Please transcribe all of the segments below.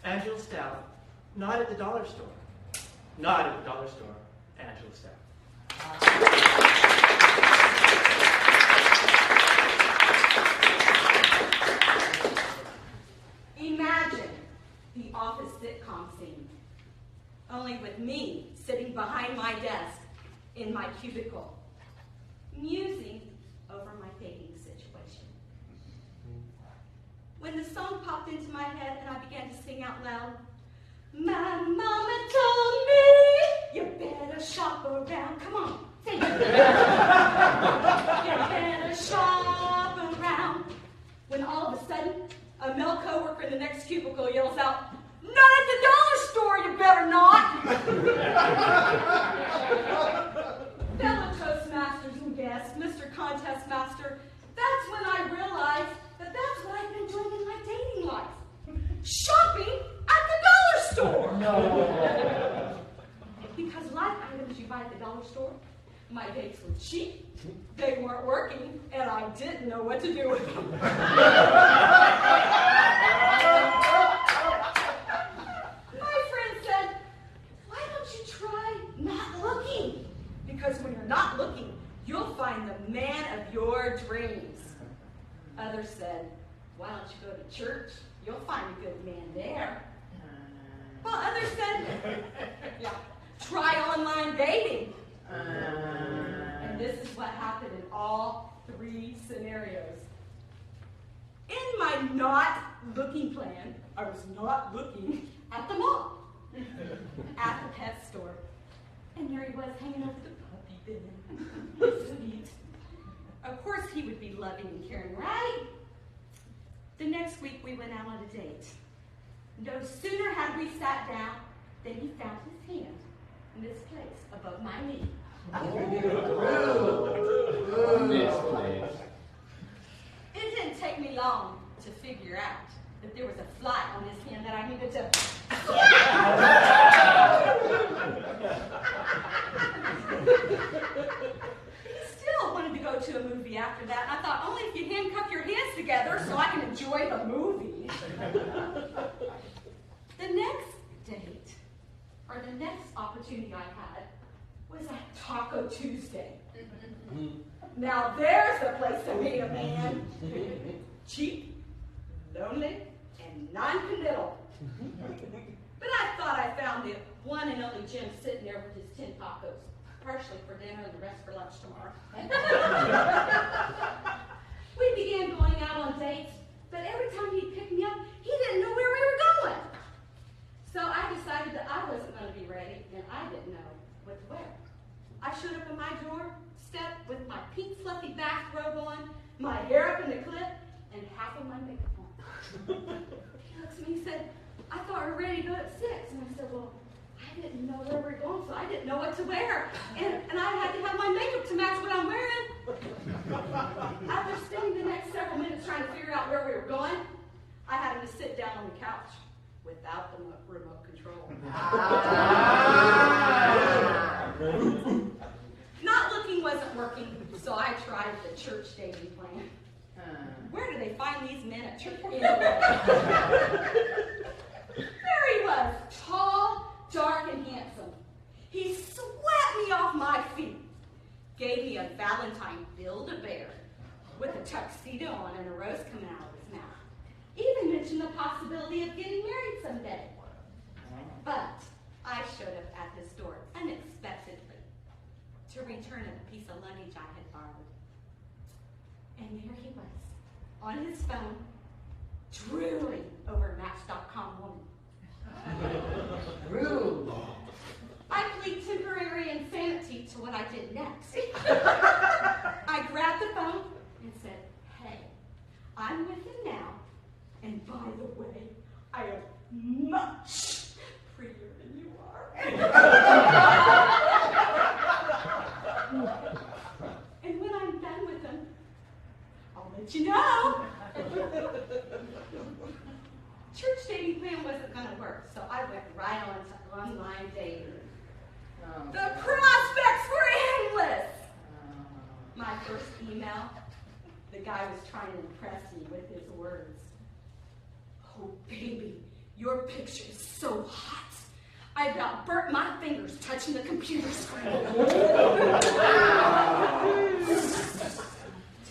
Angela Stout, not at the dollar store. Not at the dollar store, Angela Stout. Imagine the office sitcom scene, only with me sitting behind my desk in my cubicle, musing over my dating situation. When the song popped into my head and I began to sing out loud, my mama told me, you better shop around. Come on, sing it. You better shop around. When all of a sudden, a male coworker in the next cubicle yells out, not at the dollar store, you better not. Fellow Toastmasters and guests, Mr. Contest Master, that's when I realized that that's what I've been doing in my dating life. Shopping at the dollar store. No. Because like items you buy at the dollar store, my dates were cheap, they weren't working, and I didn't know what to do with them. My friend said, why don't you try not looking? Because when you're not looking, you'll find the man of your dreams. Others said, why don't you go to church? You'll find a good man there. Well, others said, yeah, try online dating. And this is what happened in all three scenarios. In my not looking plan, I was not looking at the mall, at the pet store. And there he was hanging over the puppy bin. Sweet. Of course he would be loving and caring, right? The next week we went out on a date. No sooner had we sat down than he found his hand misplaced above my knee. It didn't take me long to figure out that there was a fly on his hand that I needed to... He still wanted to go to a movie after that, and I thought, only if you handcuff your hands together so I can enjoy the movie. The next date, or the next opportunity I had, was at Taco Tuesday. Now there's the place to meet a man. Cheap, lonely, and non-committal. But I thought I found the one and only Jim sitting there with his 10 tacos, partially for dinner and the rest for lunch tomorrow. We began going out on dates, but every time he'd pick me up, he didn't know where we were going. So I decided that I wasn't going to be ready, and I didn't know what to wear. I showed up in my doorstep with my pink fluffy bathrobe on, my hair up in the clip, and half of my makeup on. He looks at me and said, I thought we were ready to go at 6. And I said, well, I didn't know where we were going, so I didn't know what to wear. And I had to have my makeup to match what I'm wearing. After spending the next several minutes trying to figure out where we were going, I had him to sit down on the couch without the remote control. Not looking wasn't working, so I tried the church dating plan. Where do they find these men at church anyway? There he was, tall, dark, and handsome. He swept me off my feet, gave me a Valentine Build-A-Bear with a tuxedo on and a rose coming out of his mouth. Even mentioned the possibility of getting married someday. But I showed up at his door unexpectedly to return a piece of luggage I had borrowed. And there he was, on his phone, drooling over Match.com woman. I plead temporary insanity to what I did next. I grabbed the phone and said, hey, I'm with him now, and by the way, I am much prettier than you are. And when I'm done with him, I'll let you know. Church dating plan wasn't going to work, so I went right on to online dating. The prospects were endless. My first email, the guy was trying to impress me with his words. Oh, baby, Your picture is so hot. I about burnt my fingers touching the computer screen. To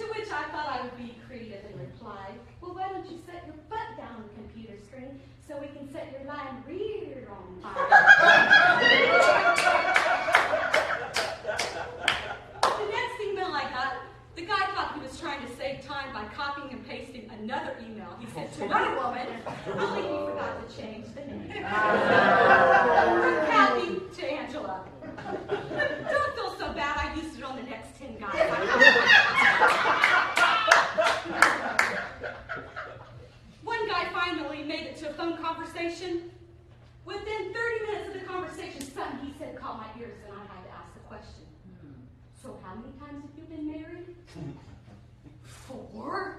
which I thought I would be creative and replied, well, why don't you set your butt down on the computer screen so we can set your line rear on fire? The next email I got, the guy thought he was trying to save time by copying and pasting another email. He said, to my woman, only he forgot to change the name. From Kathy to Angela. Don't feel so bad, I used it on the next 10 guys. One guy finally made it to a phone conversation. Within 30 minutes of the conversation, son, he said, caught my ears, and I had to ask the question. So how many times have you been married? 4.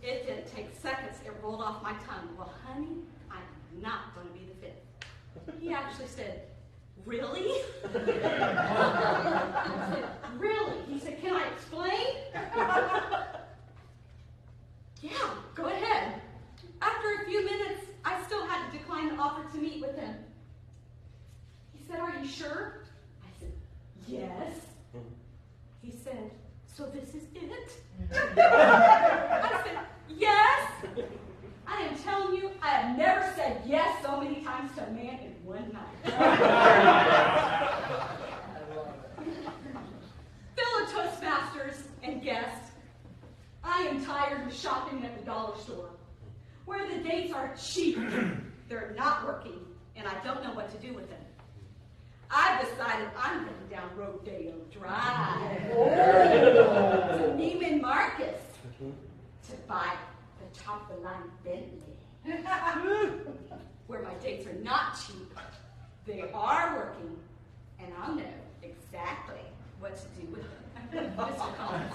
It didn't take seconds. It rolled off my tongue. Well, honey, I'm not going to be the 5th. He actually said, really? I said, really? He said, can I explain? Yeah, go ahead. After a few minutes, I still had to decline the offer to meet with him. He said, are you sure? I said, yes. He said, so this is it? I said, yes. I am telling you, I have never said yes so many times to a man in one night. Fellow Toastmasters and guests, I am tired of shopping at the dollar store, where the dates are cheap, they're not working, and I don't know what to do with them. I've decided I'm heading down Rodeo Drive to Neiman Marcus to buy the top-of-the-line Bentley, where my dates are not cheap, they are working, and I'll know exactly what to do with them. Mr. Collins.